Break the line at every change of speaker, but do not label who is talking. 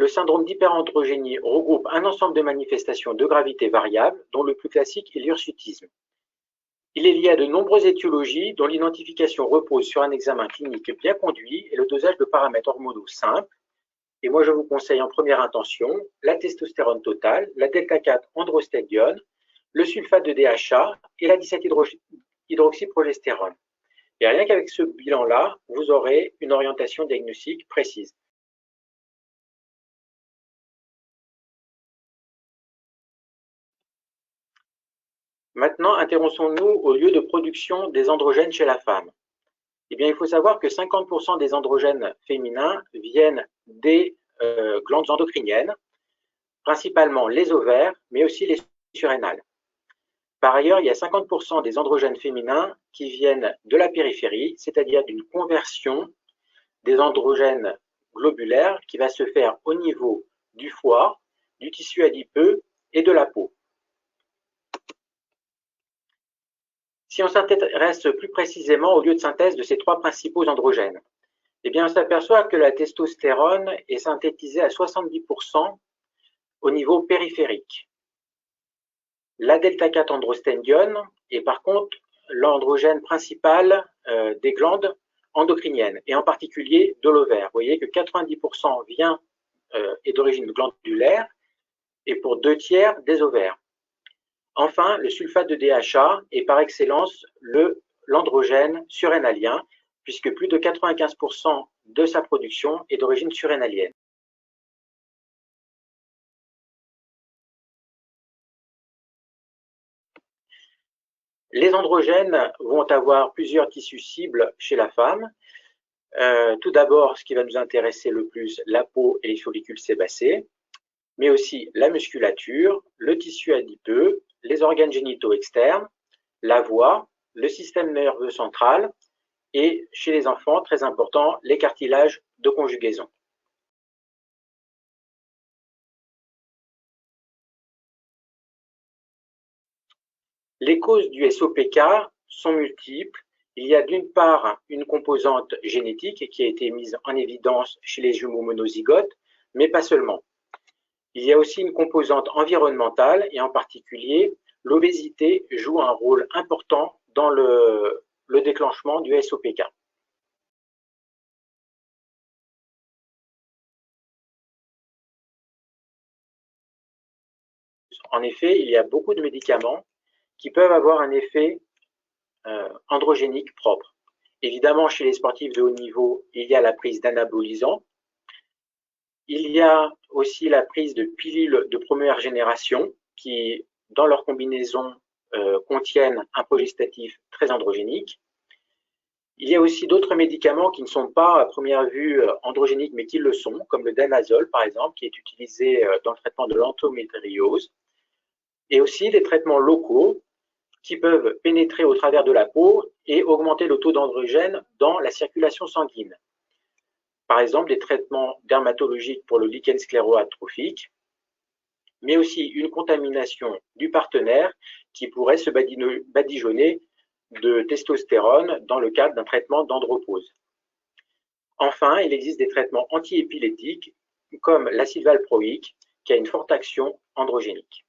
Le syndrome d'hyperandrogénie regroupe un ensemble de manifestations de gravité variable, dont le plus classique est l'hirsutisme. Il est lié à de nombreuses étiologies dont l'identification repose sur un examen clinique bien conduit et le dosage de paramètres hormonaux simples. Et moi, je vous conseille en première intention la testostérone totale, la delta-4 androstendione, le sulfate de DHA et la 17-hydroxyprogestérone. Et rien qu'avec ce bilan-là, vous aurez une orientation diagnostique précise. Maintenant, intéressons-nous au lieu de production des androgènes chez la femme. Eh bien, il faut savoir que 50% des androgènes féminins viennent des glandes endocriniennes, principalement les ovaires, mais aussi les surrénales. Par ailleurs, il y a 50% des androgènes féminins qui viennent de la périphérie, c'est-à-dire d'une conversion des androgènes globulaires qui va se faire au niveau du foie, du tissu adipeux et de la peau. Si on s'intéresse plus précisément au lieu de synthèse de ces trois principaux androgènes, eh bien, on s'aperçoit que la testostérone est synthétisée à 70% au niveau périphérique. La delta-4 androstendione est par contre l'androgène principal des glandes endocriniennes, et en particulier de l'ovaire. Vous voyez que 90% est d'origine glandulaire, et pour 2/3 des ovaires. Enfin, le sulfate de DHA est par excellence l'androgène surrénalien, puisque plus de 95% de sa production est d'origine surrénalienne. Les androgènes vont avoir plusieurs tissus cibles chez la femme. Tout d'abord, ce qui va nous intéresser le plus, la peau et les follicules sébacés, mais aussi la musculature, le tissu adipeux, les organes génitaux externes, la voix, le système nerveux central et, chez les enfants, très important, les cartilages de conjugaison. Les causes du SOPK sont multiples. Il y a d'une part une composante génétique qui a été mise en évidence chez les jumeaux monozygotes, mais pas seulement. Il y a aussi une composante environnementale et en particulier, l'obésité joue un rôle important dans le déclenchement du SOPK. En effet, il y a beaucoup de médicaments qui peuvent avoir un effet androgénique propre. Évidemment, chez les sportifs de haut niveau, il y a la prise d'anabolisants. Il y a aussi la prise de pilules de première génération qui, dans leur combinaison, contiennent un progestatif très androgénique. Il y a aussi d'autres médicaments qui ne sont pas à première vue androgéniques, mais qui le sont, comme le danazol, par exemple, qui est utilisé dans le traitement de l'endométriose, et aussi des traitements locaux qui peuvent pénétrer au travers de la peau et augmenter le taux d'androgène dans la circulation sanguine. Par exemple, des traitements dermatologiques pour le lichen scléro-atrophique, mais aussi une contamination du partenaire qui pourrait se badigeonner de testostérone dans le cadre d'un traitement d'andropause. Enfin, il existe des traitements antiépileptiques comme l'acide valproïque qui a une forte action androgénique.